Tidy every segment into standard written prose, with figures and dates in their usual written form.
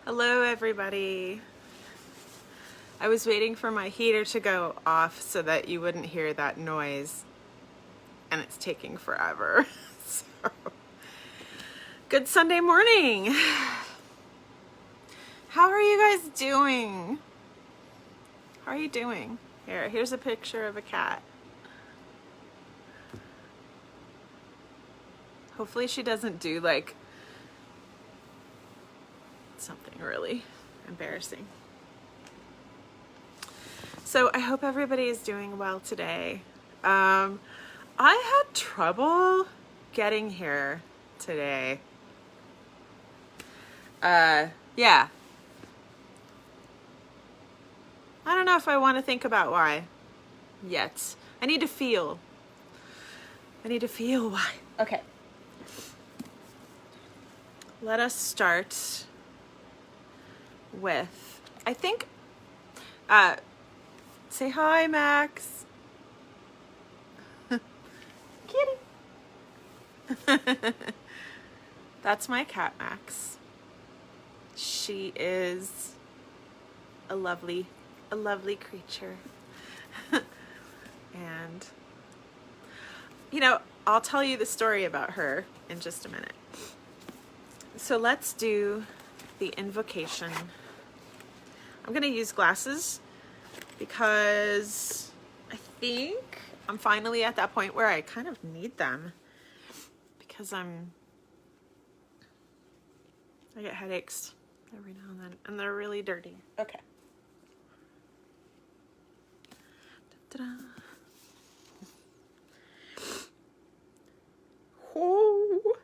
Hello everybody. I was waiting for my heater to go off so that you wouldn't hear that noise, and it's taking forever. So, good Sunday morning. How are you guys doing? How are you doing? Here's a picture of a cat. Hopefully she doesn't do like something really embarrassing. So I hope everybody is doing well today. I had trouble getting here today. Yeah. I don't know if I want to think about why yet. I need to feel why. Okay. Let us start with, I think, say hi, Max. Kitty. That's my cat, Max. She is a lovely creature. And, I'll tell you the story about her in just a minute. So let's do the invocation. I'm going to use glasses because I think I'm finally at that point where I kind of need them because I get headaches every now and then, and they're really dirty. Okay. Ta-da. Oh.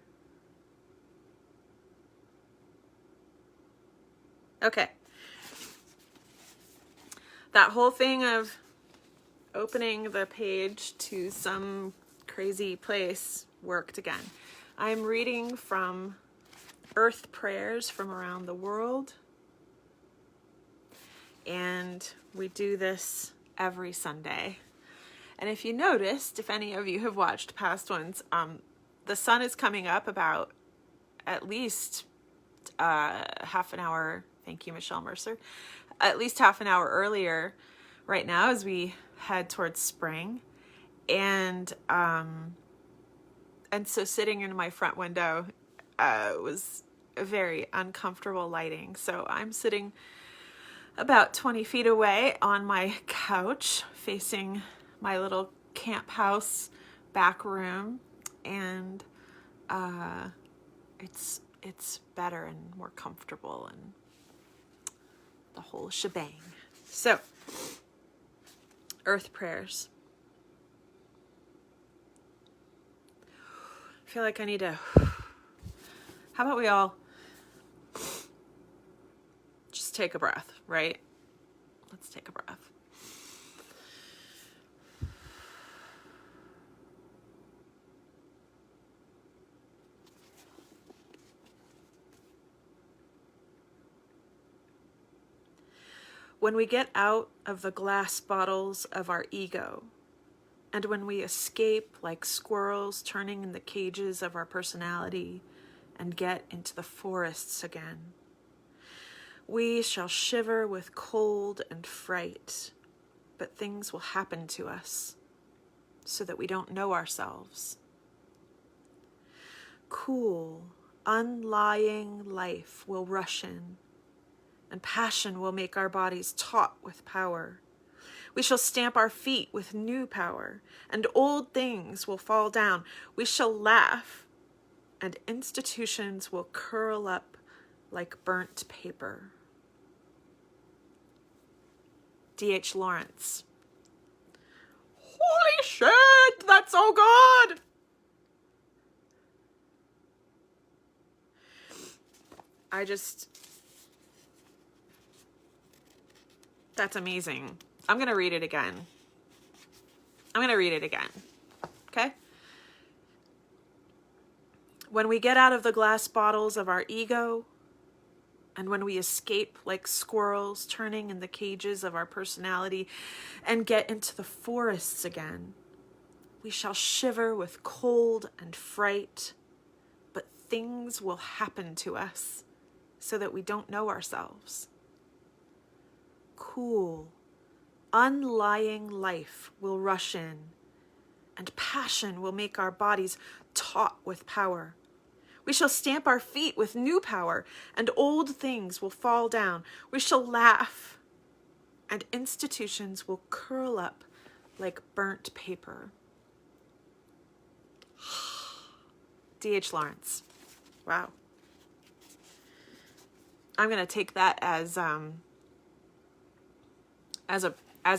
Okay. That whole thing of opening the page to some crazy place worked again. I'm reading from Earth Prayers from Around the World. And we do this every Sunday. And if you noticed, if any of you have watched past ones, the sun is coming up about at least half an hour. Thank you, Michelle Mercer. At least half an hour earlier right now as we head towards spring. And so sitting in my front window was a very uncomfortable lighting. So I'm sitting about 20 feet away on my couch facing my little camp house back room, and it's better and more comfortable and the whole shebang. So, Earth Prayers. I feel like I need to, how about we all just take a breath, right? Let's take a breath. When we get out of the glass bottles of our ego, and when we escape like squirrels turning in the cages of our personality and get into the forests again, we shall shiver with cold and fright, but things will happen to us so that we don't know ourselves. Cool, unlying life will rush in, and passion will make our bodies taut with power. We shall stamp our feet with new power, and old things will fall down. We shall laugh, and institutions will curl up like burnt paper. D.H. Lawrence. Holy shit, that's so good! That's amazing. I'm going to read it again. Okay? When we get out of the glass bottles of our ego, and when we escape like squirrels turning in the cages of our personality and get into the forests again, we shall shiver with cold and fright, but things will happen to us so that we don't know ourselves. Cool, unlying life will rush in, and passion will make our bodies taut with power. We shall stamp our feet with new power, and old things will fall down. We shall laugh, and institutions will curl up like burnt paper. D.H. Lawrence. Wow. I'm going to take that as a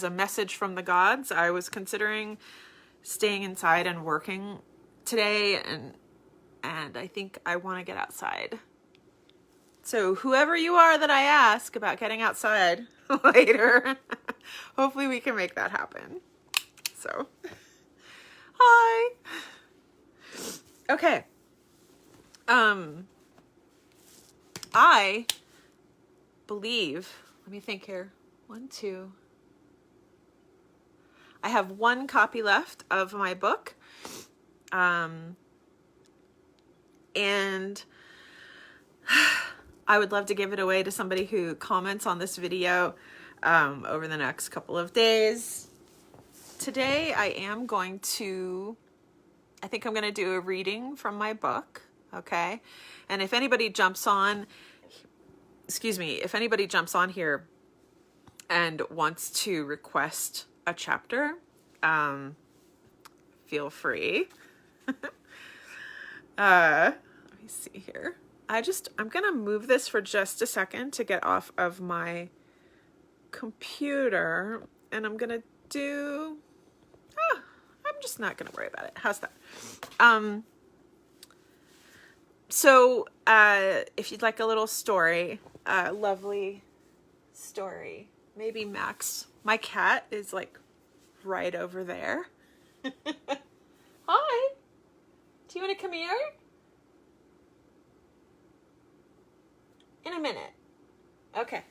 message from the gods. I was considering staying inside and working today, and I think I want to get outside. So whoever you are that I ask about getting outside later, hopefully we can make that happen. So, hi. Okay. I believe, let me think here. 1, 2. I have 1 copy left of my book. And I would love to give it away to somebody who comments on this video over the next couple of days. Today I am going to, I think I'm going to do a reading from my book, okay? And if anybody jumps on, if anybody jumps on here and wants to request a chapter, feel free. Let me see here. I'm going to move this for just a second to get off of my computer, and I'm going to do, I'm just not going to worry about it. How's that? So, if you'd like a little story, lovely story, maybe Max, my cat, is like right over there. Hi. Do you want to come here? In a minute. Okay.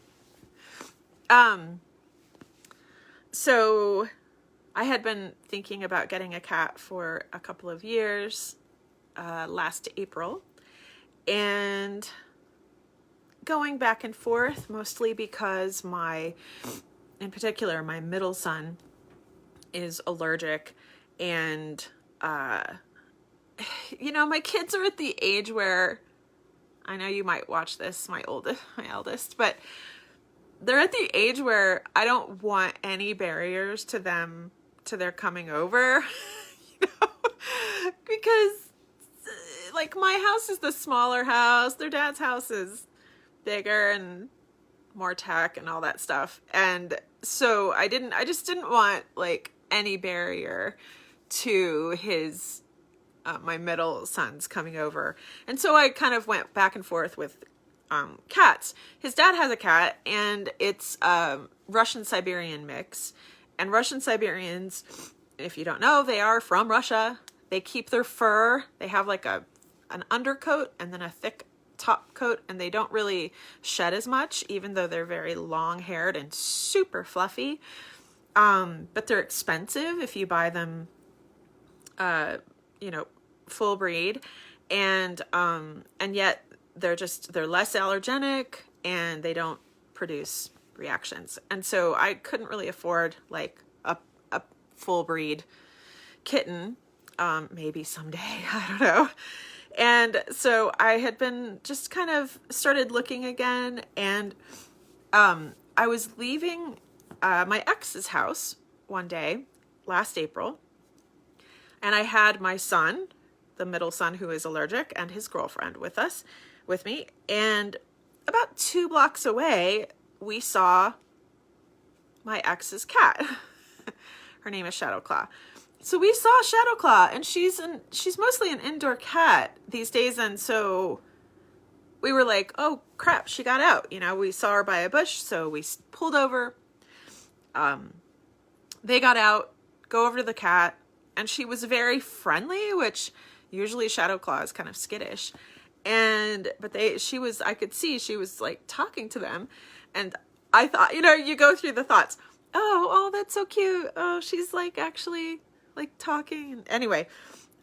So I had been thinking about getting a cat for a couple of years, last April, and going back and forth, mostly because in particular, my middle son is allergic, and, my kids are at the age where, I know you might watch this, my eldest, but they're at the age where I don't want any barriers to their coming over, because like my house is the smaller house, their dad's house is bigger and more tech and all that stuff. And so I just didn't want like any barrier to his, my middle son's coming over. And so I kind of went back and forth with cats. His dad has a cat, and it's a Russian Siberian mix. And Russian Siberians, if you don't know, they are from Russia. They keep their fur. They have like an undercoat and then a thick top coat, and they don't really shed as much, even though they're very long-haired and super fluffy. But they're expensive if you buy them, full breed, and yet they're less allergenic, and they don't produce reactions. And so I couldn't really afford like a full breed kitten. Maybe someday, I don't know. And so I had been just kind of started looking again, and I was leaving my ex's house one day last April, and I had my son, the middle son who is allergic, and his girlfriend with me, and about 2 blocks away we saw my ex's cat. Her name is Shadowclaw. So we saw Shadowclaw, and she's mostly an indoor cat these days, and so we were like, oh crap, she got out. We saw her by a bush, so we pulled over. They got out, go over to the cat, and she was very friendly, which usually Shadowclaw is kind of skittish. But I could see she was like talking to them, and I thought, you go through the thoughts. Oh, that's so cute. Oh, she's like actually like talking. Anyway,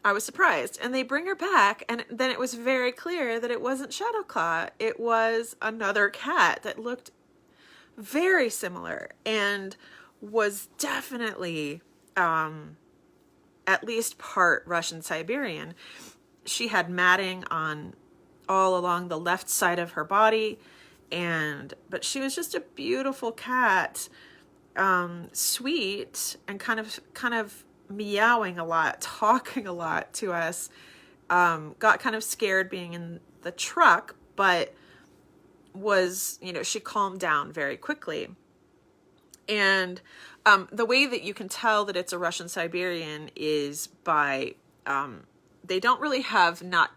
I was surprised. And they bring her back, and then it was very clear that it wasn't Shadowclaw. It was another cat that looked very similar and was definitely at least part Russian Siberian. She had matting on all along the left side of her body, but she was just a beautiful cat, sweet and kind of meowing a lot, talking a lot to us. Got kind of scared being in the truck, but was, she calmed down very quickly. And the way that you can tell that it's a Russian Siberian is by, they don't really have not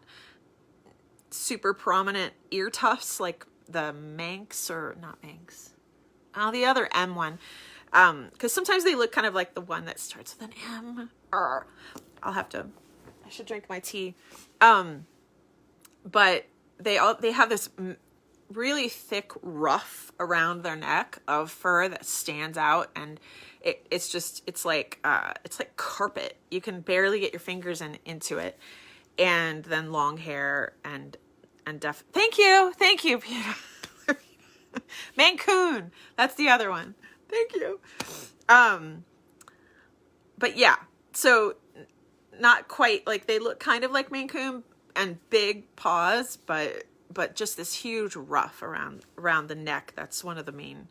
super prominent ear tufts like the Manx, or not Manx. Oh, the other M one. Because sometimes they look kind of like the one that starts with an M. I should drink my tea. But they have this really thick ruff around their neck of fur that stands out, and it's like carpet. You can barely get your fingers into it, and then long hair and thank you, Peter. Mancoon, that's the other one. Thank you. But yeah, so not quite like, they look kind of like Mancoon and big paws, but just this huge ruff around the neck. That's one of the main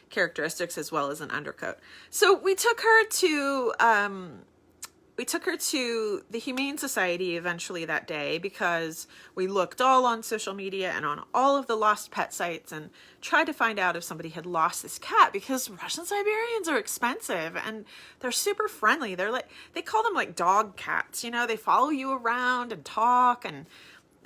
characteristics, as well as an undercoat. So we took her to the Humane Society eventually that day, because we looked all on social media and on all of the lost pet sites and tried to find out if somebody had lost this cat, because Russian Siberians are expensive and they're super friendly. They call them like dog cats, they follow you around and talk, and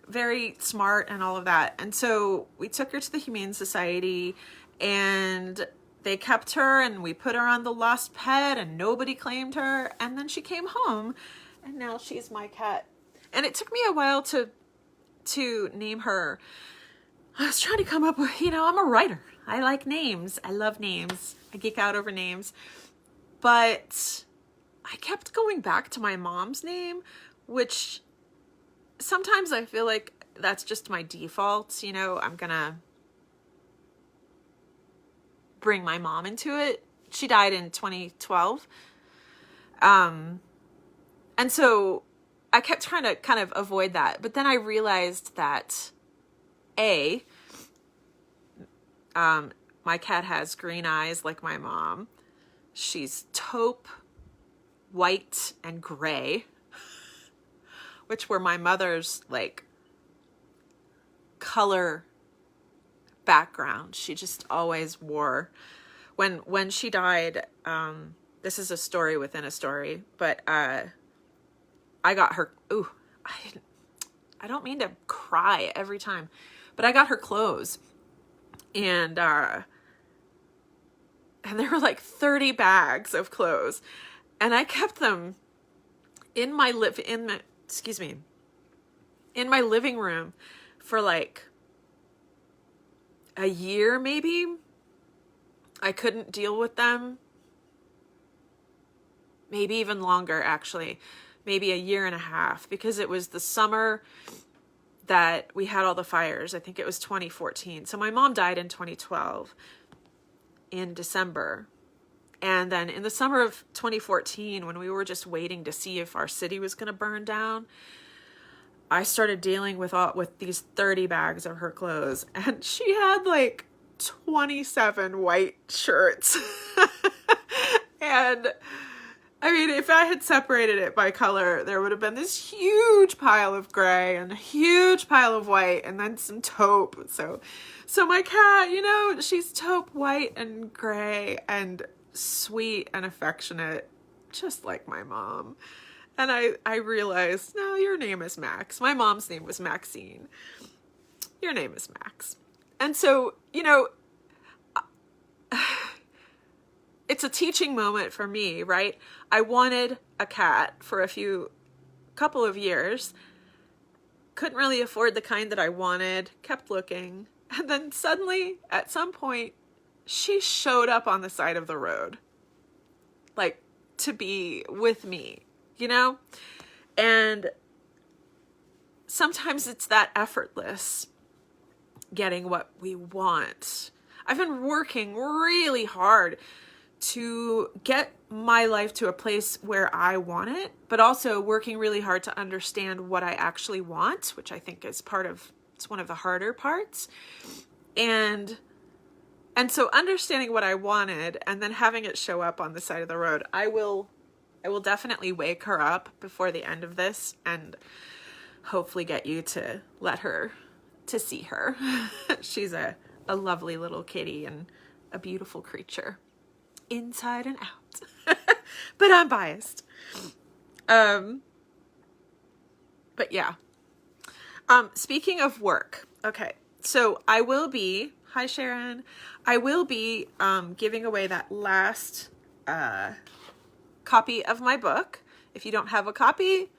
very smart and all of that. And so we took her to the Humane Society, and they kept her, and we put her on the lost pet, and nobody claimed her. And then she came home, and now she's my cat. And it took me a while to name her. I was trying to come up with, I'm a writer. I like names. I love names. I geek out over names. But I kept going back to my mom's name, which sometimes I feel like that's just my default. I'm gonna bring my mom into it. She died in 2012. And so I kept trying to kind of avoid that. But then I realized that my cat has green eyes like my mom. She's taupe, white, and gray, which were my mother's like color background. She just always wore. When she died, this is a story within a story, but I got her. Ooh, I don't mean to cry every time, but I got her clothes, and there were like 30 bags of clothes, and I kept them in my living room for like a year, maybe. I couldn't deal with them. Maybe even longer, actually. Maybe a year and a half, because it was the summer that we had all the fires. I think it was 2014. So my mom died in 2012 in December. And then in the summer of 2014, when we were just waiting to see if our city was going to burn down, I started dealing with these 30 bags of her clothes, and she had like 27 white shirts. And I mean, if I had separated it by color, there would have been this huge pile of gray and a huge pile of white, and then some taupe. So my cat, she's taupe, white, and gray, and sweet and affectionate, just like my mom. And I realized, no, your name is Max. My mom's name was Maxine. Your name is Max. And so, it's a teaching moment for me, right? I wanted a cat for a couple of years. Couldn't really afford the kind that I wanted. Kept looking. And then suddenly, at some point, she showed up on the side of the road. Like, to be with me. And sometimes it's that effortless getting what we want. I've been working really hard to get my life to a place where I want it, but also working really hard to understand what I actually want, which I think is it's one of the harder parts. And so understanding what I wanted and then having it show up on the side of the road, I will definitely wake her up before the end of this and hopefully get you to see her. She's a lovely little kitty and a beautiful creature inside and out. But I'm biased. But yeah. Speaking of work. Okay. So I will be, hi Sharon. I will be giving away that last copy of my book. If you don't have a copy,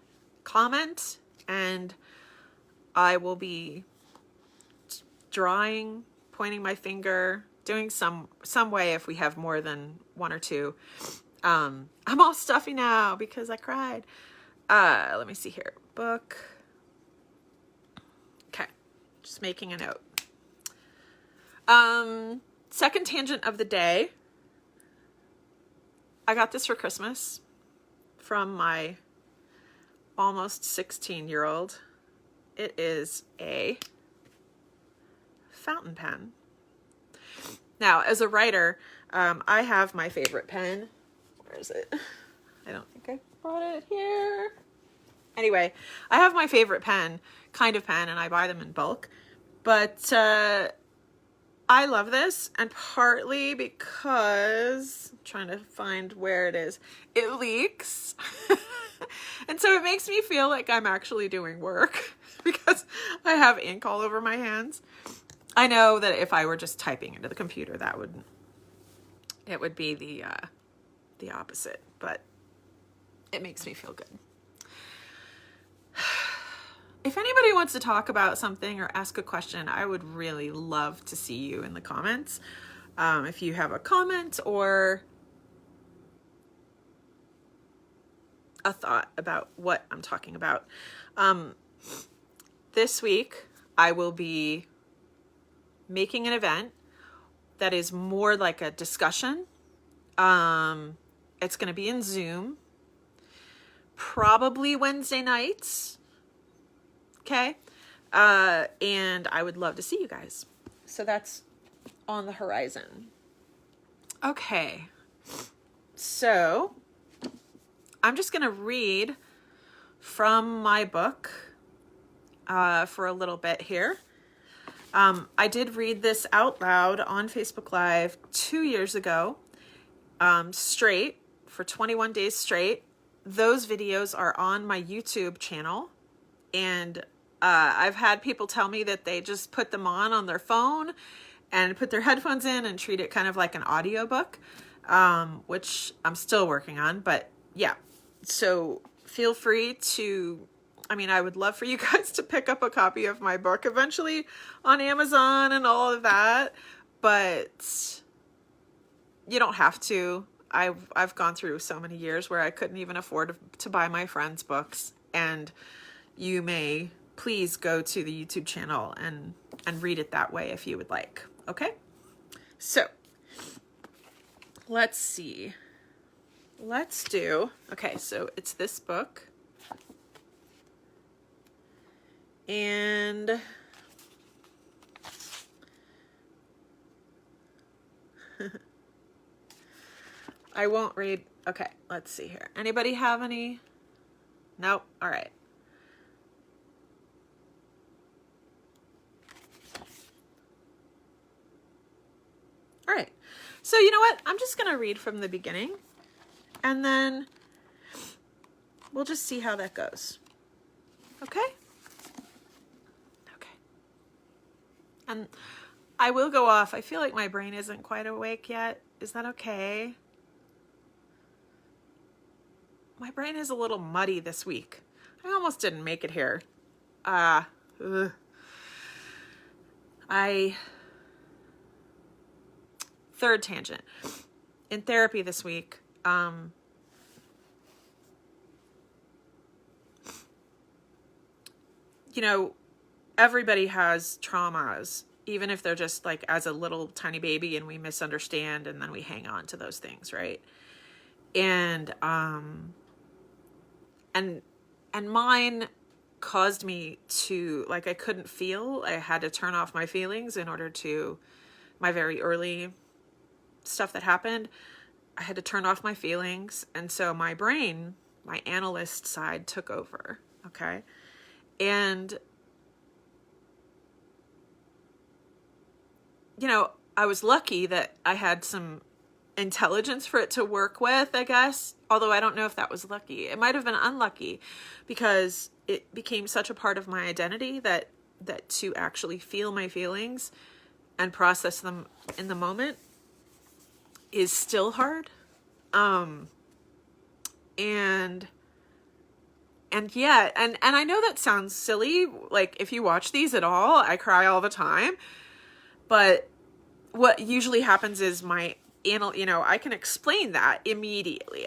comment, and I will be drawing, pointing my finger, doing some way if we have more than one or two. I'm all stuffy now because I cried. Let me see here. Book. Okay. Just making a note. Second tangent of the day. I got this for Christmas from my almost 16-year-old. It is a fountain pen. Now, as a writer, I have my favorite pen. Where is it? I don't think I brought it here. Anyway, I have my favorite kind of pen, and I buy them in bulk. But I love this, and partly because I'm trying to find where it is. It leaks. And so it makes me feel like I'm actually doing work because I have ink all over my hands. I know that if I were just typing into the computer, it would be the opposite, but it makes me feel good. If anybody wants to talk about something or ask a question, I would really love to see you in the comments. If you have a comment or a thought about what I'm talking about. This week, I will be making an event that is more like a discussion. It's going to be in Zoom, probably Wednesday nights. Okay. And I would love to see you guys. So that's on the horizon. Okay. So I'm just going to read from my book for a little bit here. I did read this out loud on Facebook Live 2 years ago, straight, for 21 days straight. Those videos are on my YouTube channel, and I've had people tell me that they just put them on their phone and put their headphones in and treat it kind of like an audiobook, which I'm still working on, but yeah. So feel free to, I would love for you guys to pick up a copy of my book eventually on Amazon and all of that, but you don't have to. I've gone through so many years where I couldn't even afford to buy my friends' books, and you may please go to the YouTube channel and read it that way if you would like. Okay? So let's see. Okay, so it's this book. And I won't read. Okay, let's see here. Anybody have any? Nope. All right. All right. So you know what? I'm just going to read from the beginning, and then we'll just see how that goes. Okay? Okay. And I will go off. I feel like my brain isn't quite awake yet. Is that okay? My brain is a little muddy this week. I almost didn't make it here. Third tangent. In therapy this week, you know, everybody has traumas, even if they're just like as a little tiny baby and we misunderstand and then we hang on to those things, right? And and mine caused me to, like, I couldn't feel. I had to turn off my feelings in order to, my very early stuff that happened, I had to turn off my feelings. And so my brain, my analyst side, took over. Okay. And, you know, I was lucky that I had some intelligence for it to work with, I guess. Although I don't know if that was lucky. It might have been unlucky, because it became such a part of my identity that to actually feel my feelings and process them in the moment is still hard. And yeah, and I know that sounds silly. Like, if you watch these at all, I cry all the time. But what usually happens is I can explain that immediately.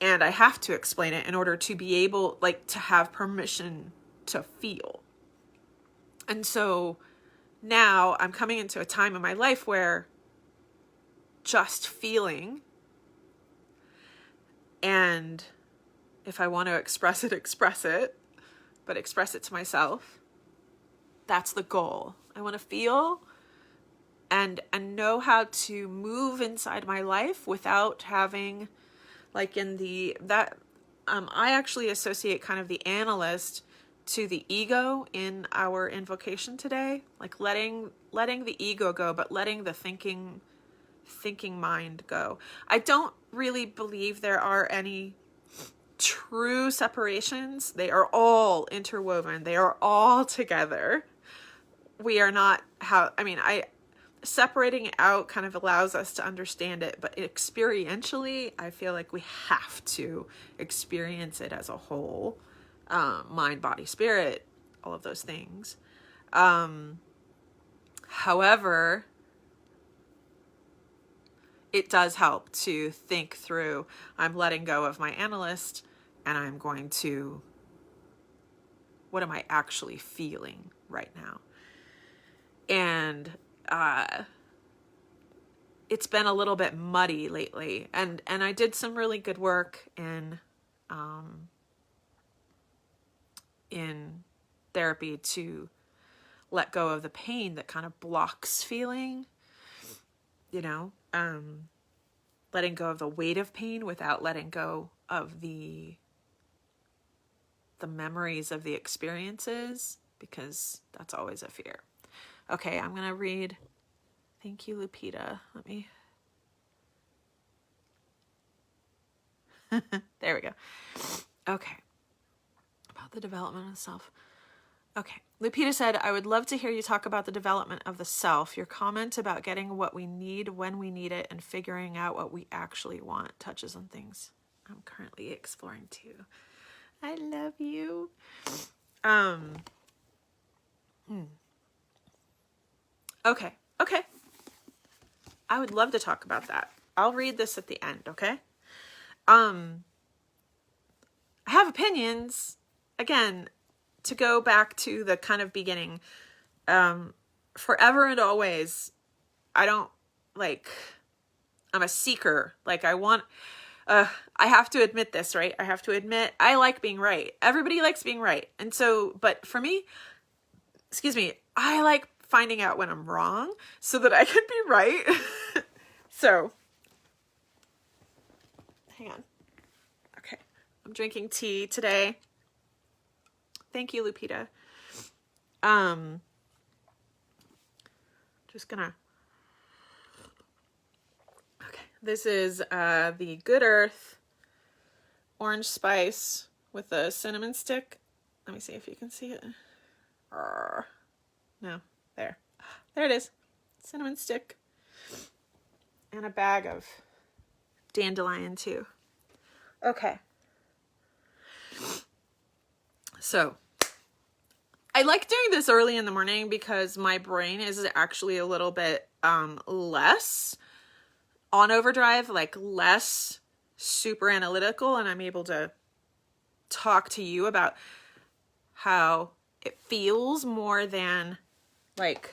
And I have to explain it in order to be able, like, to have permission to feel. And so now I'm coming into a time in my life where just feeling, and if I want to express it, but express it to myself, that's the goal. I want to feel and know how to move inside my life without having, like, I actually associate kind of the analyst to the ego in our invocation today, like letting the ego go, but letting the thinking mind go. I don't really believe there are any true separations. They are all interwoven. They are all together. We are not separating it out kind of allows us to understand it, but experientially, I feel like we have to experience it as a whole. Mind, body, spirit, all of those things. However, it does help to think through, I'm letting go of my analyst and I'm going to, what am I actually feeling right now? And it's been a little bit muddy lately, and I did some really good work in therapy to let go of the pain that kind of blocks feeling, letting go of the weight of pain without letting go of the memories of the experiences, because that's always a fear. Okay, I'm going to read. Thank you, Lupita. Let me. There we go. Okay. About the development of the self. Okay. Lupita said, I would love to hear you talk about the development of the self. Your comment about getting what we need when we need it and figuring out what we actually want touches on things I'm currently exploring too. I love you. Okay. I would love to talk about that. I'll read this at the end, okay? I have opinions. Again, to go back to the kind of beginning, forever and always, I'm a seeker. Like, I have to admit this, right? I have to admit, I like being right. Everybody likes being right. And so, but for me, I like finding out when I'm wrong so that I can be right. So, hang on. Okay. I'm drinking tea today. Thank you, Lupita. Just gonna. Okay. This is the Good Earth orange spice with a cinnamon stick. Let me see if you can see it. No. There it is. Cinnamon stick. And a bag of dandelion too. Okay. So, I like doing this early in the morning because my brain is actually a little bit less on overdrive, like less super analytical, and I'm able to talk to you about how it feels more than like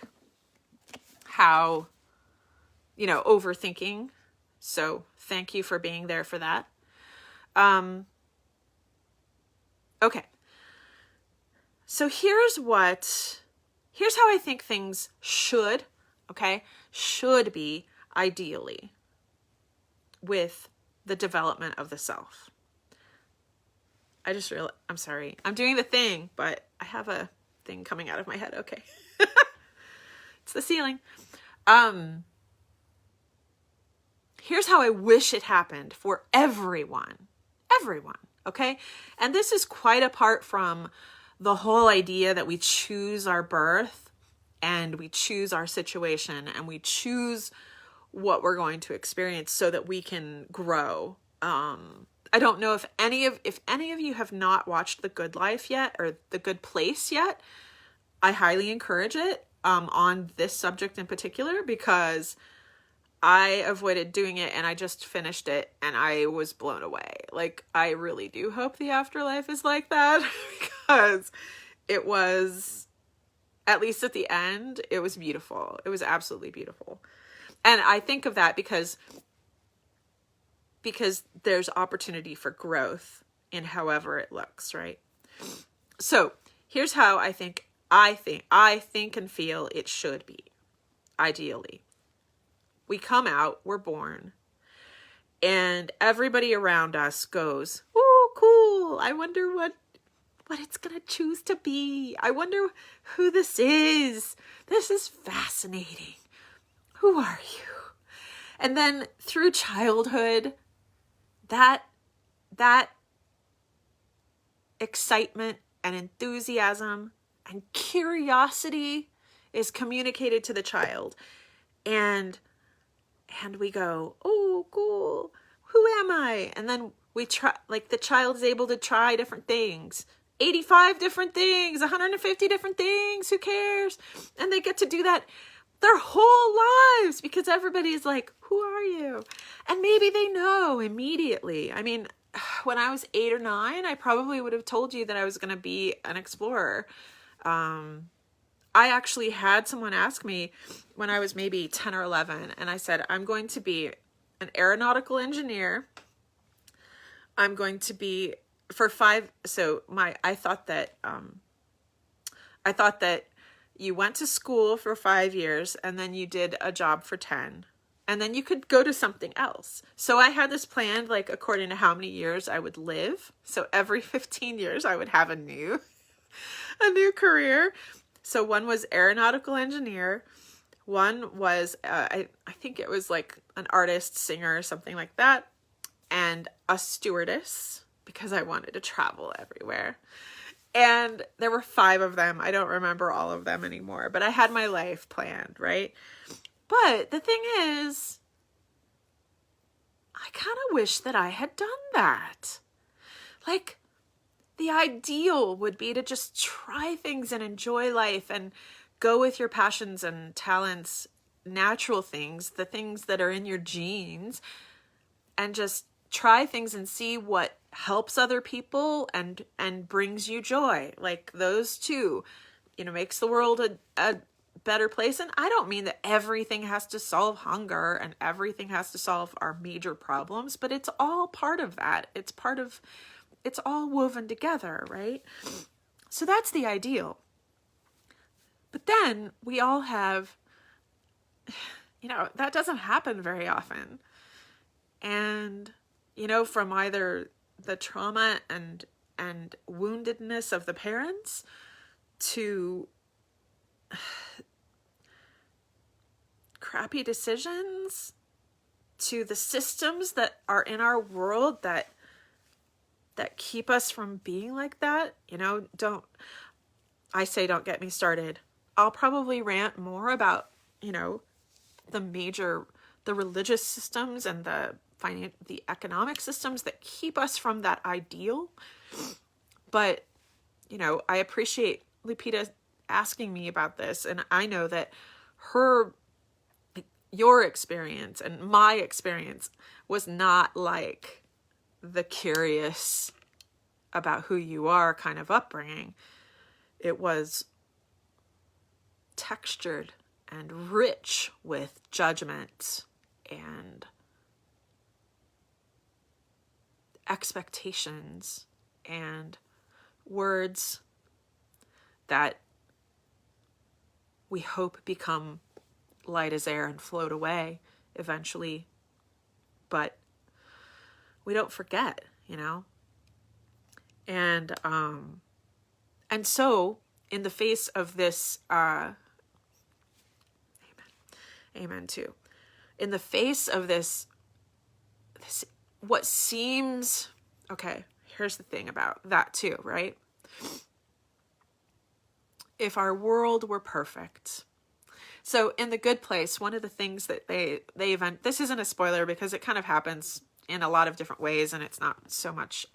how, overthinking. So thank you for being there for that. Okay. So here's how I think things should be ideally with the development of the self. I'm sorry. I'm doing the thing, but I have a thing coming out of my head. Okay. It's the ceiling. Here's how I wish it happened for everyone. Everyone. Okay. And this is quite apart from the whole idea that we choose our birth and we choose our situation and we choose what we're going to experience so that we can grow. I don't know if any of you have not watched The Good Life yet or The Good Place yet. I highly encourage it on this subject in particular, because I avoided doing it and I just finished it and I was blown away. Like, I really do hope the afterlife is like that because it was, at least at the end, it was beautiful. It was absolutely beautiful. And I think of that because there's opportunity for growth in however it looks, right? So here's how I think and feel it should be, ideally. We come out, we're born, and everybody around us goes, "Oh, cool. I wonder what it's going to choose to be. I wonder who this is. This is fascinating. Who are you?" And then through childhood, that excitement and enthusiasm and curiosity is communicated to the child. And we go, "Oh, cool. Who am I?" And then we try, like, the child is able to try different things, 85 different things, 150 different things. Who cares? And they get to do that their whole lives because everybody's like, "Who are you?" And maybe they know immediately. I mean, when I was 8 or 9, I probably would have told you that I was going to be an explorer. I actually had someone ask me when I was maybe 10 or 11, and I said, I'm going to be an aeronautical engineer. I'm going to be I thought that you went to school for 5 years and then you did a job for 10 and then you could go to something else. So I had this planned, like, according to how many years I would live. So every 15 years I would have a new career. So one was aeronautical engineer. One was, I think it was like an artist, singer, or something like that. And a stewardess, because I wanted to travel everywhere. And there were 5 of them. I don't remember all of them anymore, but I had my life planned, right? But the thing is, I kind of wish that I had done that. Like, the ideal would be to just try things and enjoy life and go with your passions and talents, natural things, the things that are in your genes, and just try things and see what helps other people and brings you joy. Like, those two, makes the world a better place. And I don't mean that everything has to solve hunger and everything has to solve our major problems, but it's all part of that. It's all woven together, right? So that's the ideal. But then we all have, that doesn't happen very often. And, from either the trauma and woundedness of the parents to crappy decisions to the systems that are in our world that keep us from being like that. Don't get me started. I'll probably rant more about, the religious systems and the economic systems that keep us from that ideal. But, I appreciate Lupita asking me about this. And I know that your experience and my experience was not like the curious about who you are kind of upbringing. it was textured and rich with judgment and expectations and words that we hope become light as air and float away eventually, but we don't forget, you know? And so in the face of this, amen too. In the face of this, what seems, okay, here's the thing about that too, right? If our world were perfect. So in The Good Place, one of the things that they event, this isn't a spoiler because it kind of happens in a lot of different ways and it's not so much,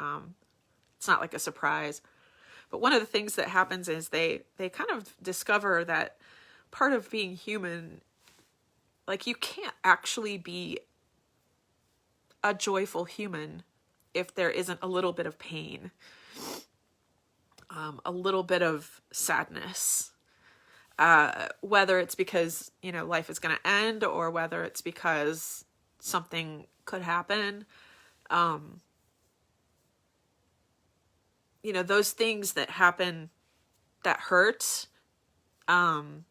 it's not like a surprise. But one of the things that happens is they kind of discover that part of being human, like you can't actually be a joyful human if there isn't a little bit of pain, a little bit of sadness, whether it's because, you know, life is going to end or whether it's because something could happen. You know, those things that happen that hurt, in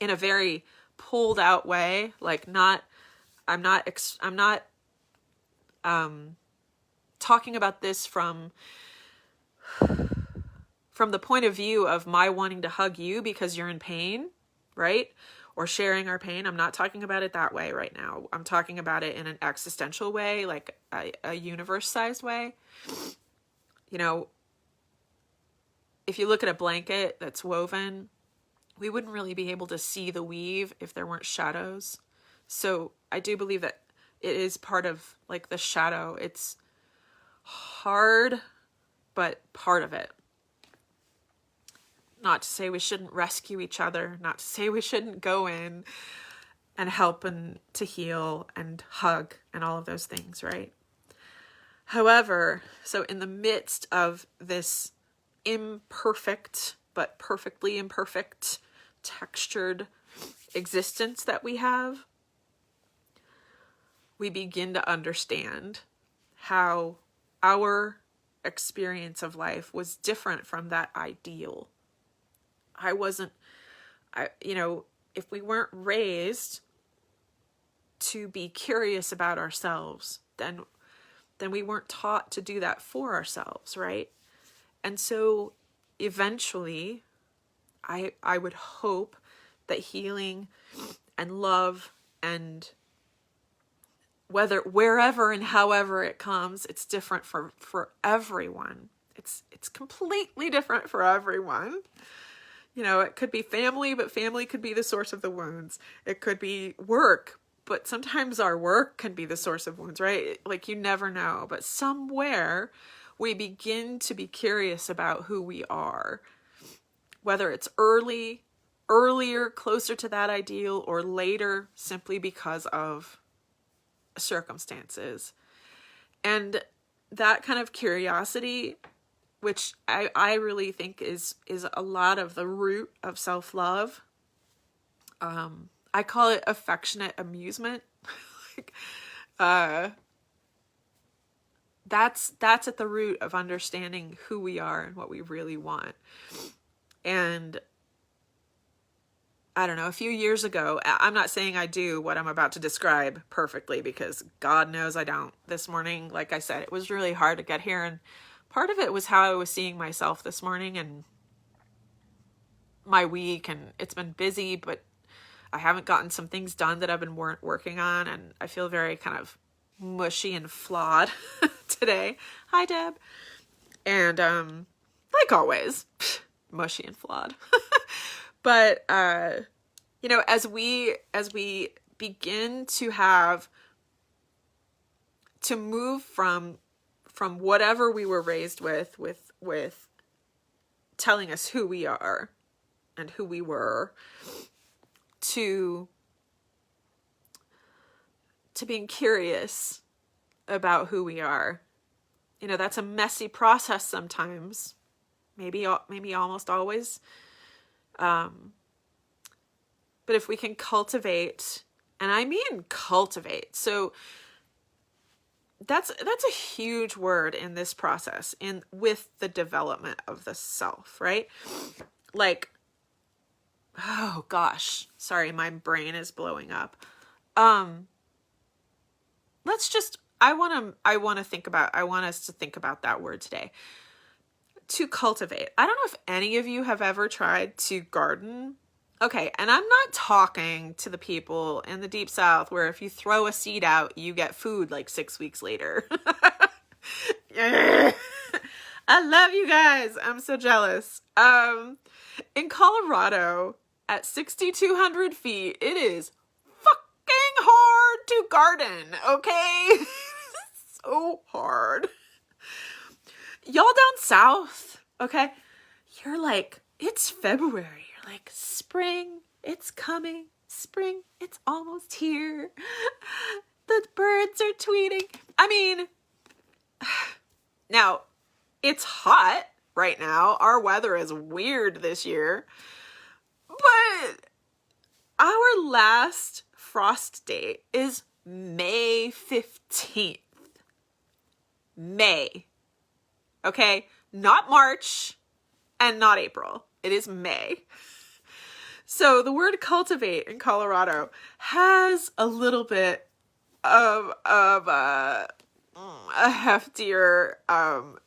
a very pulled out way, like I'm not talking about this from the point of view of my wanting to hug you because you're in pain, right? Or sharing our pain. I'm not talking about it that way right now. I'm talking about it in an existential way, like a universe-sized way. You know, if you look at a blanket that's woven, we wouldn't really be able to see the weave if there weren't shadows. So I do believe that it is part of like the shadow. It's hard, but part of it. Not to say we shouldn't rescue each other, not to say we shouldn't go in and help and to heal and hug and all of those things, right? However, so in the midst of this imperfect, but perfectly imperfect, textured existence that we have, we begin to understand how our experience of life was different from that ideal. You know, if we weren't raised to be curious about ourselves, then we weren't taught to do that for ourselves, right? And so eventually, I would hope that healing and love and wherever and however it comes, it's different for everyone. It's completely different for everyone. You know, it could be family, but family could be the source of the wounds. It could be work, but sometimes our work can be the source of wounds, right? Like you never know, but somewhere we begin to be curious about who we are, whether it's earlier, closer to that ideal, or later simply because of circumstances. And that kind of curiosity, which I really think is a lot of the root of self-love. I call it affectionate amusement. That's at the root of understanding who we are and what we really want. And I don't know, a few years ago, I'm not saying I do what I'm about to describe perfectly because God knows I don't. This morning, like I said, it was really hard to get here, and part of it was how I was seeing myself this morning and my week, and it's been busy, but I haven't gotten some things done that I've been working on, and I feel very kind of mushy and flawed today. Hi, Deb. And like always, mushy and flawed. But you know, as we begin to move from whatever we were raised with telling us who we are and who we were, to being curious about who we are. You know, that's a messy process sometimes, maybe almost always. But if we can cultivate, and I mean cultivate, so that's a huge word in this process, with the development of the self, right? Like, oh gosh, sorry, my brain is blowing up. Let's just, I want us to think about that word today. To cultivate. I don't know if any of you have ever tried to garden. Okay, and I'm not talking to the people in the deep south where if you throw a seed out, you get food like 6 weeks later. I love you guys. I'm so jealous. In Colorado, at 6,200 feet, it is fucking hard to garden, okay? So hard. Y'all down south, okay? You're like, it's February. You're like, spring, it's coming. Spring, it's almost here. The birds are tweeting. I mean, now, it's hot right now. Our weather is weird this year. But our last frost date is May 15th. May. Okay? Not March and not April. It is May. So the word cultivate in Colorado has a little bit of a heftier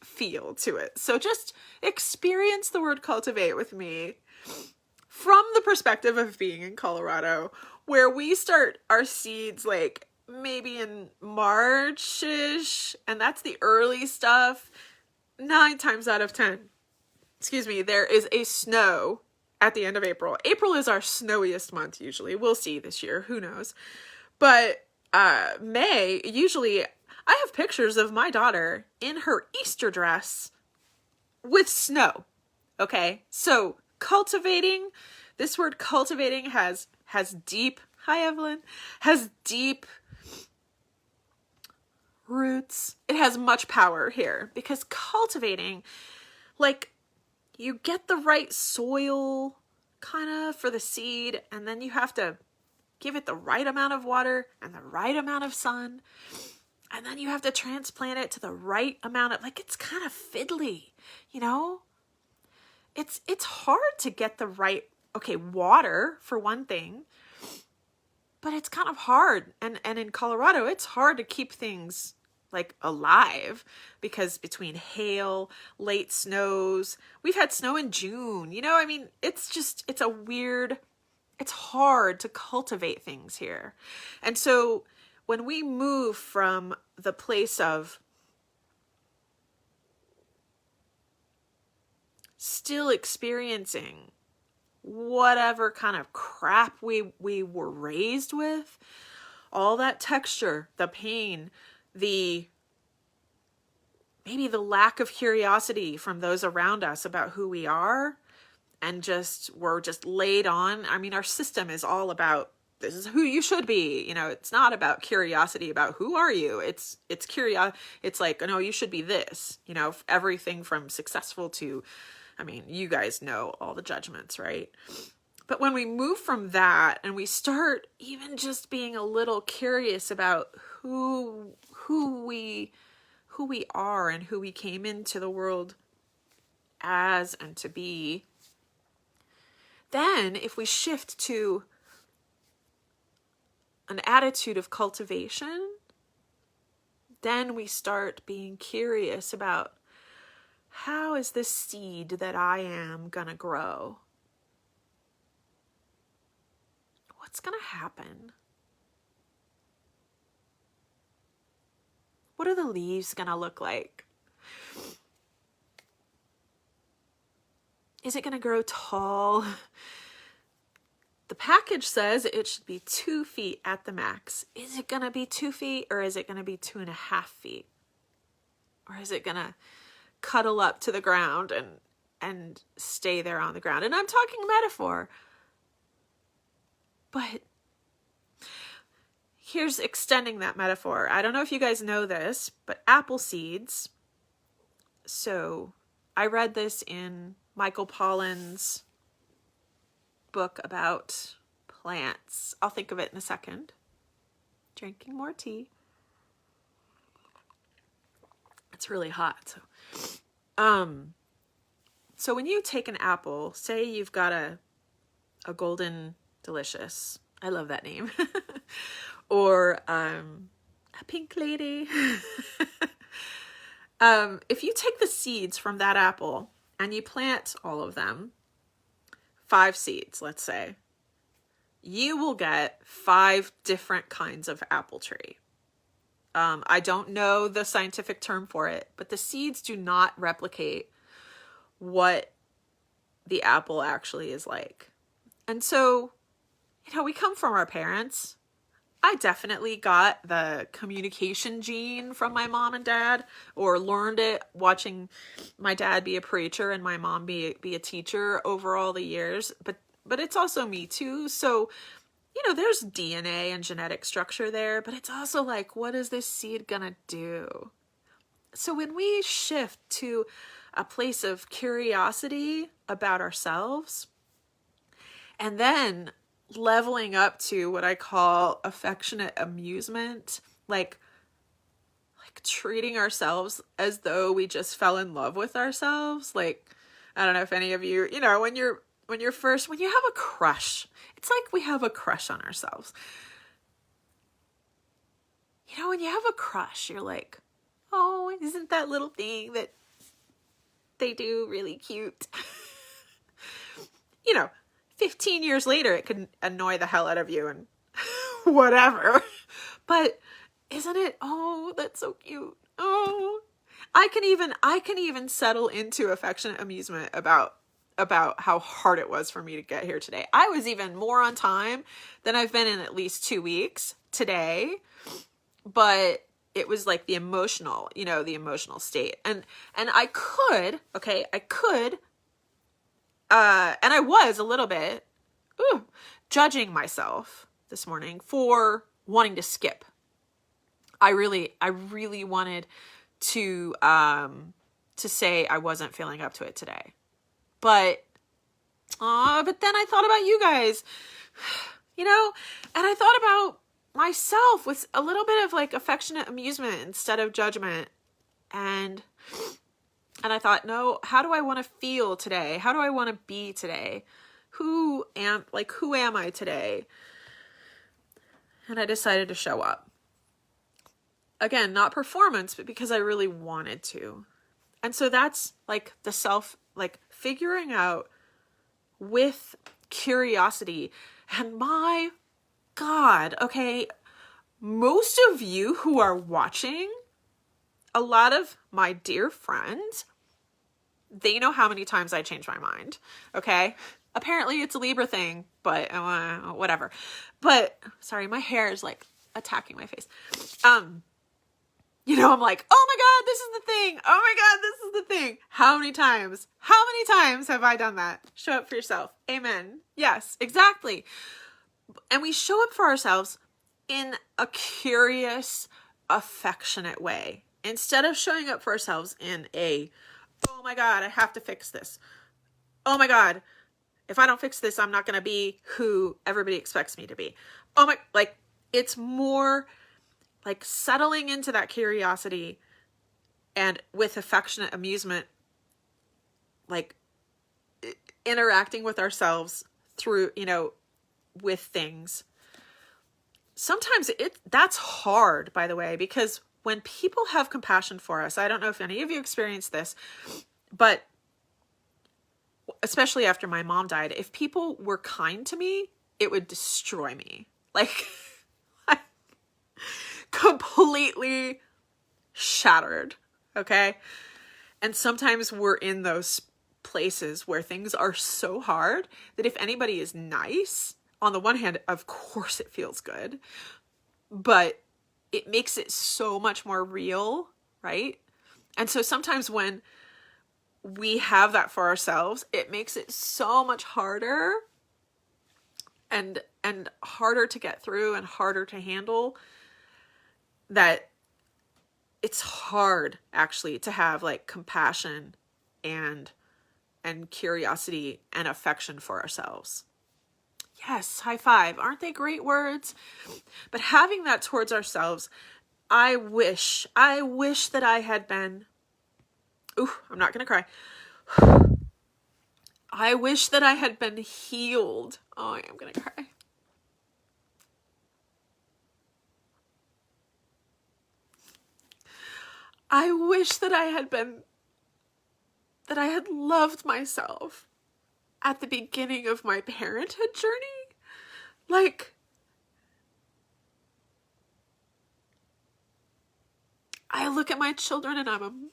feel to it. So just experience the word cultivate with me from the perspective of being in Colorado, where we start our seeds like maybe in March-ish, and that's the early stuff. 9 times out of 10, there is a snow at the end of April. April is our snowiest month usually. We'll see this year, who knows. But May, usually I have pictures of my daughter in her Easter dress with snow. Okay, so cultivating, this word cultivating has deep, hi Evelyn, has deep roots. It has much power here because cultivating, like, you get the right soil kind of for the seed, and then you have to give it the right amount of water and the right amount of sun, and then you have to transplant it to the right amount of, like, it's kind of fiddly, you know? It's hard to get the right, okay, water for one thing, but it's kind of hard. And in Colorado, it's hard to keep things like alive because between hail, late snows, we've had snow in June, you know, I mean, it's hard to cultivate things here. And so when we move from the place of still experiencing whatever kind of crap we were raised with, all that texture, the pain, maybe the lack of curiosity from those around us about who we are, and we're just laid on. I mean, our system is all about, this is who you should be. You know, it's not about curiosity about who are you. It's curious. It's like, no, you should be this, you know, everything from successful to, I mean, you guys know all the judgments, right? But when we move from that and we start even just being a little curious about who we are and who we came into the world as and to be, then if we shift to an attitude of cultivation, then we start being curious about, how is this seed that I am gonna grow? What's gonna happen? What are the leaves gonna look like? Is it gonna grow tall? The package says it should be 2 feet at the max. Is it gonna be 2 feet, or is it gonna be 2.5 feet? Or is it gonna cuddle up to the ground and stay there on the ground? And I'm talking metaphor. But here's extending that metaphor. I don't know if you guys know this, but apple seeds, so I read this in Michael Pollan's book about plants. I'll think of it in a second. Drinking more tea. It's really hot. So when you take an apple, say you've got a golden delicious, I love that name, or a pink lady. If you take the seeds from that apple and you plant all of them, 5 seeds, let's say, you will get 5 different kinds of apple tree. I don't know the scientific term for it, but the seeds do not replicate what the apple actually is like. And so, we come from our parents. I definitely got the communication gene from my mom and dad, or learned it watching my dad be a preacher and my mom be a teacher over all the years. But it's also me too. So, there's DNA and genetic structure there, but it's also like, what is this seed gonna do? So when we shift to a place of curiosity about ourselves, and then leveling up to what I call affectionate amusement, like treating ourselves as though we just fell in love with ourselves. Like, I don't know if any of you, when you have a crush, it's like we have a crush on ourselves. When you have a crush, you're like, oh, isn't that little thing that they do really cute? 15 years later, it could annoy the hell out of you and whatever. But isn't it? Oh, that's so cute. Oh, I can even settle into affectionate amusement about how hard it was for me to get here today. I was even more on time than I've been in at least 2 weeks today, but it was like the emotional state. And I could, and I was a little bit judging myself this morning for wanting to skip. I really wanted to say I wasn't feeling up to it today. But then I thought about you guys, and I thought about myself with a little bit of like affectionate amusement instead of judgment. And I thought, no, how do I want to feel today? How do I want to be today? Who am I today? And I decided to show up. Again, not performance, but because I really wanted to. And so that's like figuring out with curiosity. And my God, most of you who are watching, a lot of my dear friends, they know how many times I change my mind. Okay. Apparently it's a Libra thing, but whatever. But sorry, my hair is like attacking my face. I'm like, oh my God, this is the thing. Oh my God, this is the thing. How many times have I done that? Show up for yourself. Amen. Yes, exactly. And we show up for ourselves in a curious, affectionate way, instead of showing up for ourselves in a, oh my God, I have to fix this. Oh my God, if I don't fix this, I'm not going to be who everybody expects me to be. It's more like settling into that curiosity and with affectionate amusement, like interacting with ourselves through, with things. Sometimes that's hard, by the way, because when people have compassion for us, I don't know if any of you experienced this, but especially after my mom died, if people were kind to me, it would destroy me. Like, completely shattered. Okay. And sometimes we're in those places where things are so hard that if anybody is nice, on the one hand, of course it feels good, but it makes it so much more real, right? And so sometimes when we have that for ourselves, it makes it so much harder and harder to get through and harder to handle, that it's hard actually to have like compassion and curiosity and affection for ourselves. Yes, high five. Aren't they great words? But having that towards ourselves, I wish that I had been, I'm not going to cry. I wish that I had been healed. Oh, I am going to cry. I wish that I had loved myself at the beginning of my parenthood journey. Like, I look at my children and I'm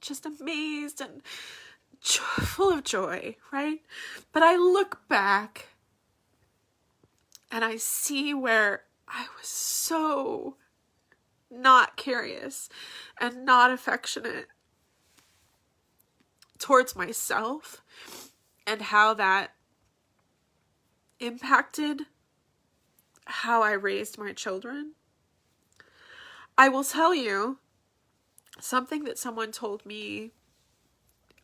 just amazed and full of joy, right? But I look back and I see where I was so not curious and not affectionate towards myself, and how that impacted how I raised my children. I will tell you something that someone told me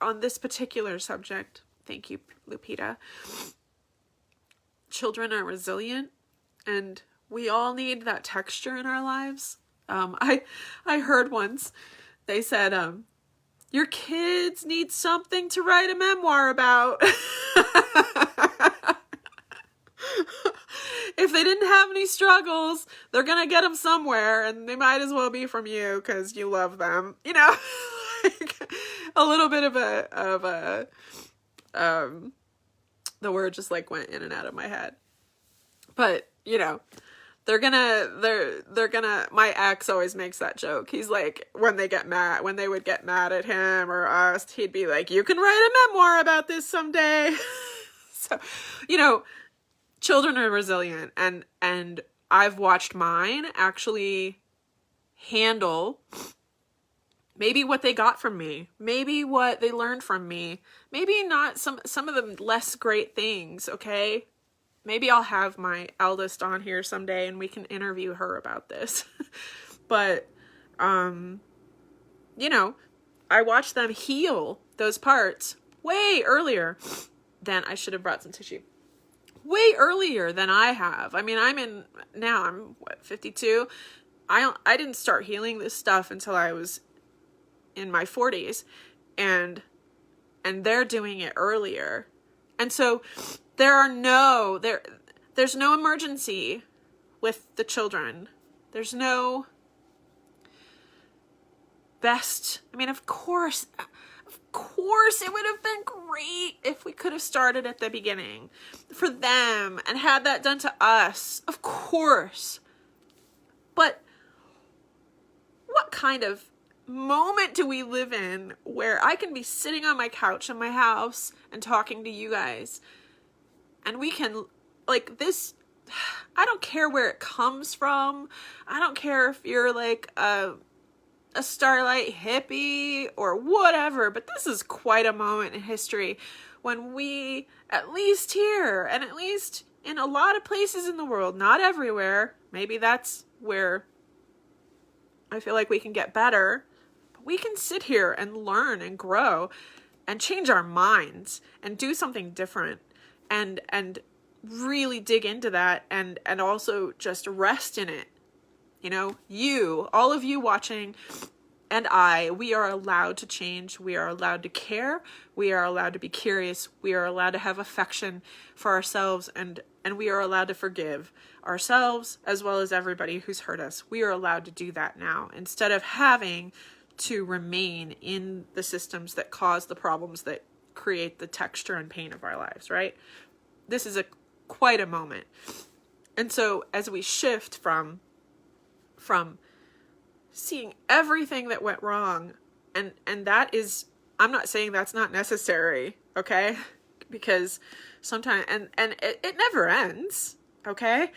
on this particular subject. Thank you, Lupita. Children are resilient, and we all need that texture in our lives. I heard once, they said, your kids need something to write a memoir about. If they didn't have any struggles, they're going to get them somewhere, and they might as well be from you because you love them. You know, like a little bit of the word just like went in and out of my head. But, you know, they're gonna, my ex always makes that joke. He's like, when they would get mad at him or us, he'd be like, you can write a memoir about this someday. So, you know, children are resilient, and I've watched mine actually handle maybe what they got from me, maybe what they learned from me, maybe not some of the less great things, okay? Maybe I'll have my eldest on here someday and we can interview her about this. But, you know, I watched them heal those parts way earlier than I should have brought some tissue. Way earlier than I have. I mean, I'm 52. I didn't start healing this stuff until I was in my 40s, and they're doing it earlier. And so there's no emergency with the children. There's no best. I mean, of course it would have been great if we could have started at the beginning for them and had that done to us. Of course. But what kind of moment do we live in where I can be sitting on my couch in my house and talking to you guys, and we can, like, this, I don't care where it comes from. I don't care if you're like a Starlight hippie or whatever, but this is quite a moment in history when we, at least here, and at least in a lot of places in the world, not everywhere, maybe that's where I feel like we can get better, but we can sit here and learn and grow and change our minds and do something different and really dig into that and also just rest in it. You know, you, all of you watching, and we are allowed to change. We are allowed to care. We are allowed to be curious. We are allowed to have affection for ourselves, and we are allowed to forgive ourselves as well as everybody who's hurt us. We are allowed to do that now instead of having to remain in the systems that cause the problems that create the texture and pain of our lives, right? This is quite a moment. And so as we shift from seeing everything that went wrong, and that is, I'm not saying that's not necessary, okay? Because sometimes, and it never ends, okay?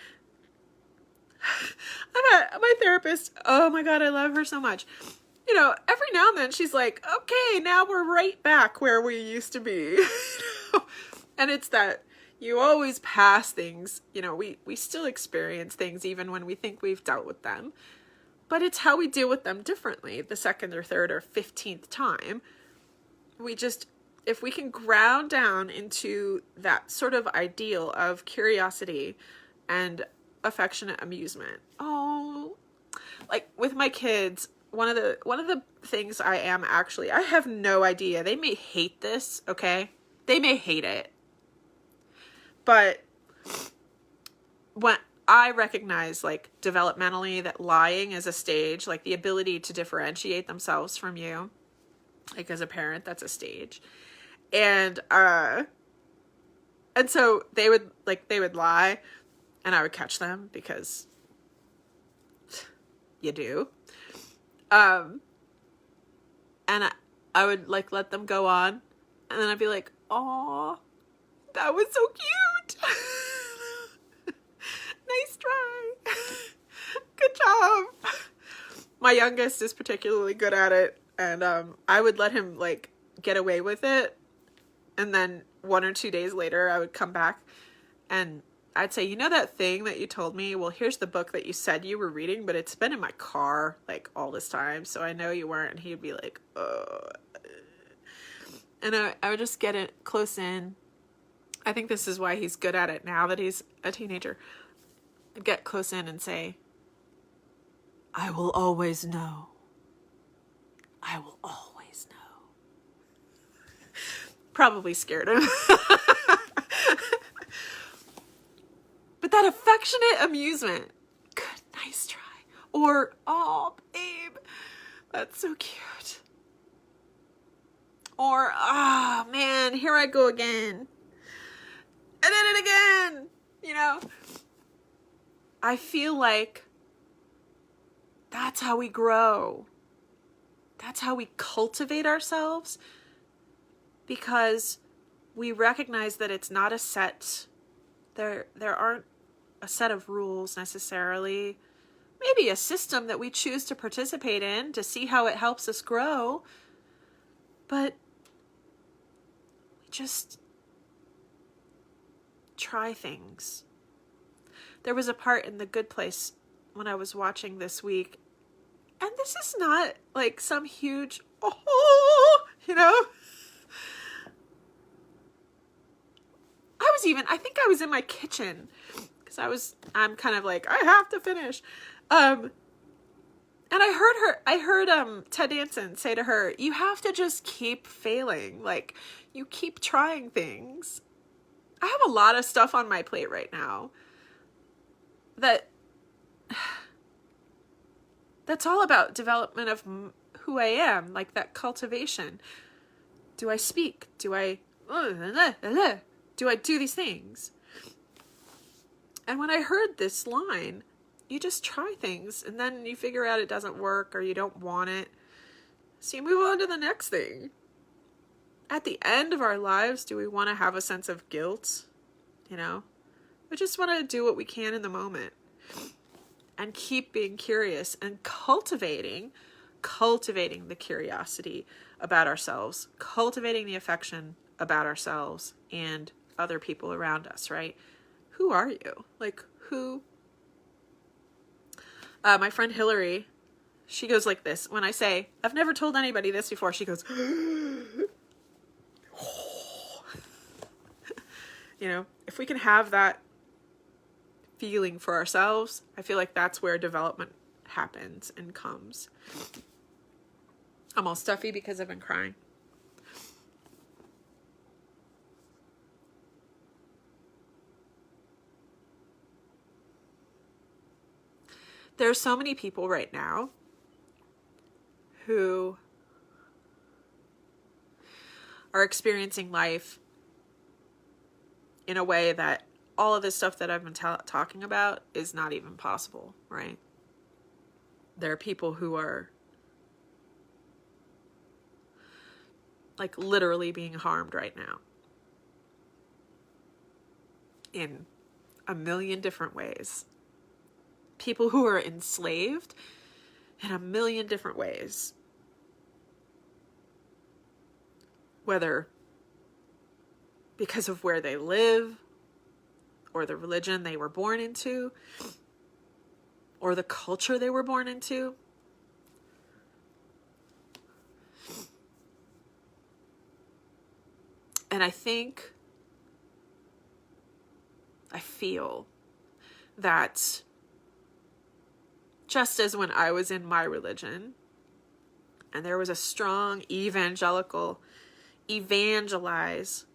My therapist, oh my God, I love her so much. You know, every now and then she's like, okay, now we're right back where we used to be. And it's that you always pass things, you know, we still experience things even when we think we've dealt with them. But it's how we deal with them differently the second or third or 15th time. if we can ground down into that sort of ideal of curiosity and affectionate amusement. Oh, like with my kids, one of the things I have no idea. They may hate this, okay? They may hate it. But when I recognize, like, developmentally that lying is a stage, like the ability to differentiate themselves from you, like as a parent, that's a stage. And so they would lie, and I would catch them because you do. And I would like let them go on, and then I'd be like, "Aw, that was so cute. Nice try. Good job." My youngest is particularly good at it, and I would let him like get away with it, and then 1 or 2 days later I would come back and I'd say, "You know that thing that you told me? Well, here's the book that you said you were reading, but it's been in my car like all this time, so I know you weren't." And he'd be like, and I would just get it close in. I think this is why he's good at it now that he's a teenager. I'd get close in and say, "I will always know. I will always know." Probably scared him. But that affectionate amusement, good, nice try. Or, "Oh, babe, that's so cute." Or, "Ah, man, here I go again. I did it again." You know? I feel like that's how we grow. That's how we cultivate ourselves, because we recognize that it's not a set. There aren't a set of rules necessarily. Maybe a system that we choose to participate in to see how it helps us grow. But we just try things. There was a part in The Good Place when I was watching this week, and this is not like some huge, you know? I think I was in my kitchen because I'm kind of like, I have to finish. And I heard Ted Danson say to her, "You have to just keep failing. Like, you keep trying things." I have a lot of stuff on my plate right now that's all about development of who I am, like that cultivation. Do I speak? Do I do these things? And when I heard this line, you just try things and then you figure out it doesn't work or you don't want it. So you move on to the next thing. At the end of our lives, do we want to have a sense of guilt? You know, we just want to do what we can in the moment and keep being curious and cultivating the curiosity about ourselves, cultivating the affection about ourselves and other people around us, right? Who are you? Like, who? My friend Hillary, she goes like this. When I say, "I've never told anybody this before," she goes, you know, if we can have that feeling for ourselves, I feel like that's where development happens and comes. I'm all stuffy because I've been crying. There are so many people right now who are experiencing life in a way that all of this stuff that I've been talking about is not even possible, right? There are people who are like literally being harmed right now in a million different ways. People who are enslaved in a million different ways. Whether because of where they live, or the religion they were born into, or the culture they were born into. And I feel that just as when I was in my religion, and there was a strong evangelize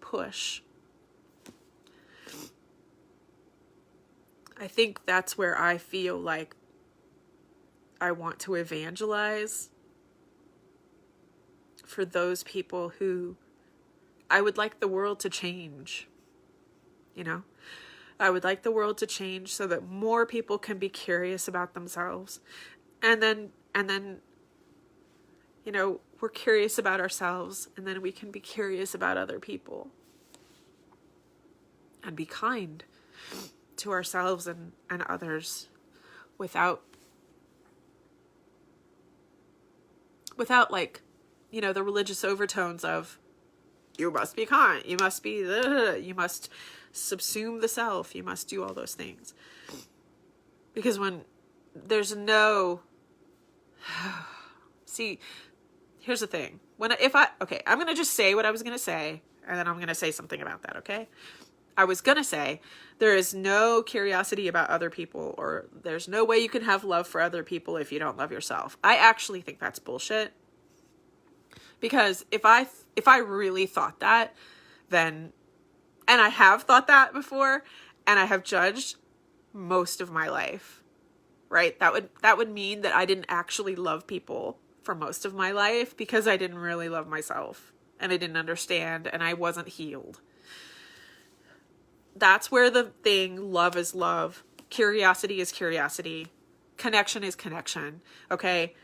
push, I think that's where I feel like I want to evangelize for those people who I would like the world to change. I would like the world to change so that more people can be curious about themselves. And then, we're curious about ourselves, and then we can be curious about other people and be kind to ourselves and others without like, the religious overtones of, you must be kind, you must be, you must subsume the self, you must do all those things. Because when there's no, see, here's the thing. I'm going to just say what I was going to say, and then I'm going to say something about that, okay? I was going to say, there is no curiosity about other people, or there's no way you can have love for other people if you don't love yourself. I actually think that's bullshit. Because if I really thought that, then, and I have thought that before, and I have judged most of my life, right? That would mean that I didn't actually love people for most of my life because I didn't really love myself, and I didn't understand, and I wasn't healed. That's where the thing, love is love, curiosity is curiosity, connection is connection, okay?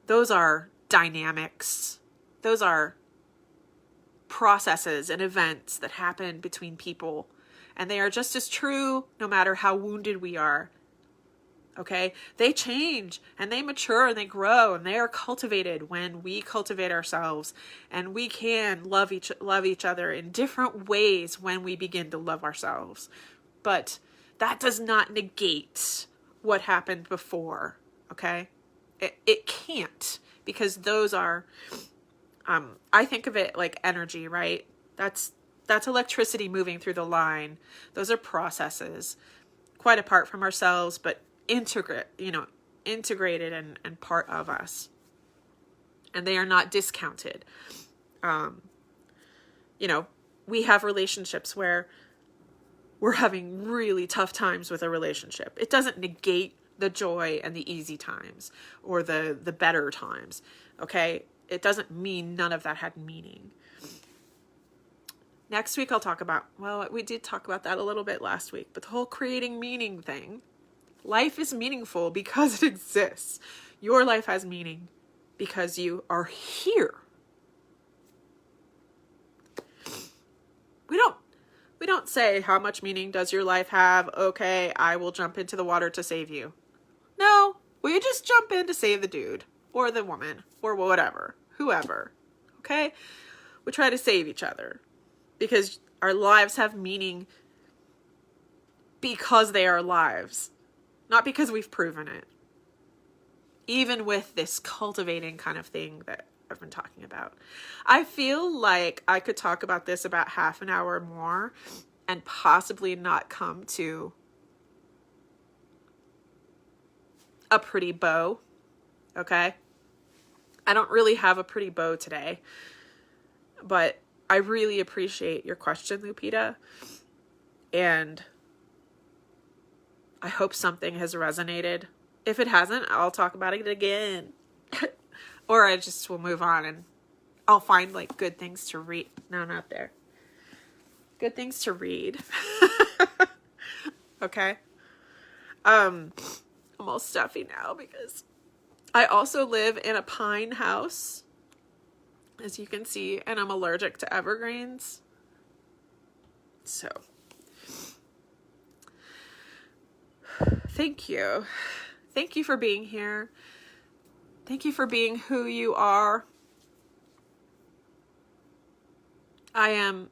Those are dynamics. Those are processes and events that happen between people, and they are just as true no matter how wounded we are, okay? They change, and they mature, and they grow, and they are cultivated when we cultivate ourselves, and we can love each other in different ways when we begin to love ourselves. But that does not negate what happened before, okay? It can't, because those are, I think of it like energy, right? That's electricity moving through the line. Those are processes, quite apart from ourselves, but integrated and part of us. And they are not discounted. We have relationships where we're having really tough times with a relationship. It doesn't negate the joy and the easy times or the better times, okay? It doesn't mean none of that had meaning. Next week I'll talk about, we did talk about that a little bit last week, but the whole creating meaning thing. Life is meaningful because it exists. Your life has meaning because you are here. We don't say, how much meaning does your life have? Okay, I will jump into the water to save you. No, we just jump in to save the dude or the woman or whatever, whoever. Okay? We try to save each other because our lives have meaning because they are lives, not because we've proven it. Even with this cultivating kind of thing that I've been talking about. I feel like I could talk about this about half an hour more and possibly not come to a pretty bow. Okay? I don't really have a pretty bow today, but I really appreciate your question, Lupita. And I hope something has resonated. If it hasn't, I'll talk about it again. Or I just will move on and I'll find like good things to read. No, not there. Good things to read. Okay. I'm all stuffy now because I also live in a pine house, as you can see, and I'm allergic to evergreens. So, thank you. Thank you for being here. Thank you for being who you are. I am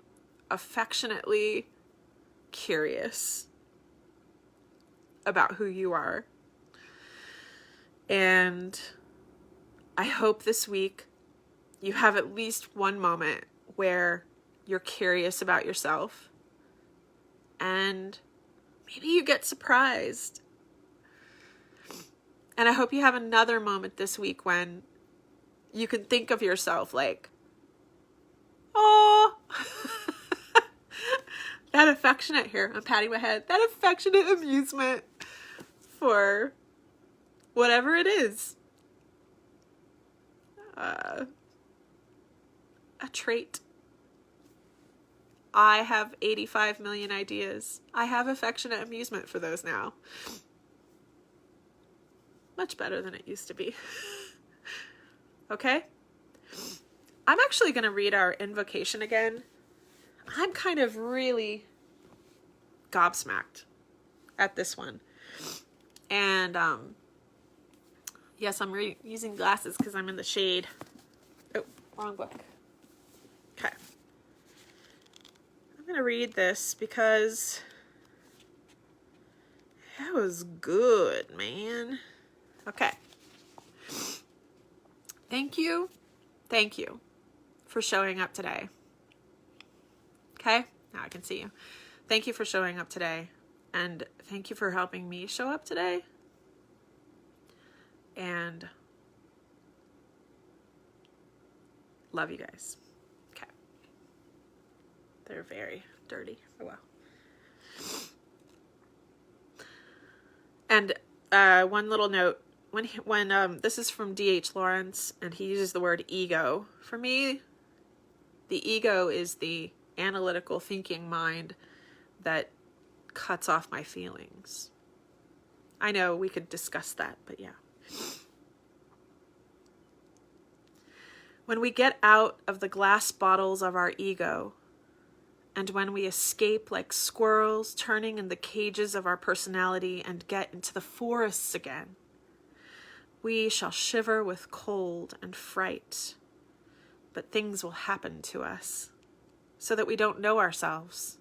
affectionately curious about who you are. And I hope this week you have at least one moment where you're curious about yourself, and maybe you get surprised. And I hope you have another moment this week when you can think of yourself like, oh, that affectionate, here, I'm patting my head, that affectionate amusement for whatever it is. A trait. I have 85 million ideas. I have affectionate amusement for those now. Much better than it used to be. Okay? I'm actually going to read our invocation again. I'm kind of really gobsmacked at this one. And, yes, I'm using glasses because I'm in the shade. Oh, wrong book. Okay. I'm going to read this because that was good, man. Okay. Thank you for showing up today. Okay? Now I can see you. Thank you for showing up today. And thank you for helping me show up today. And love you guys. Okay. They're very dirty. Oh, well. And one little note. When this is from D.H. Lawrence, and he uses the word ego. For me, the ego is the analytical thinking mind that cuts off my feelings. I know we could discuss that, but yeah. When we get out of the glass bottles of our ego, and when we escape like squirrels turning in the cages of our personality and get into the forests again, we shall shiver with cold and fright, but things will happen to us so that we don't know ourselves.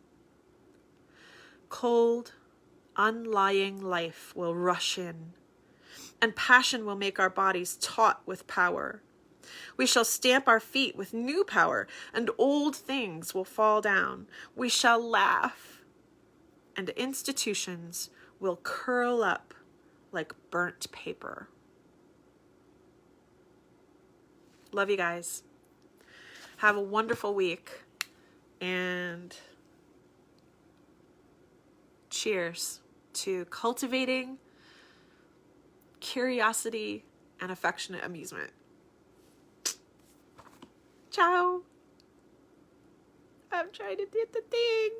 Cold, unlying life will rush in, and passion will make our bodies taut with power. We shall stamp our feet with new power, and old things will fall down. We shall laugh, and institutions will curl up like burnt paper. Love you guys. Have a wonderful week. And cheers to cultivating curiosity and affectionate amusement. Ciao. I'm trying to do the thing.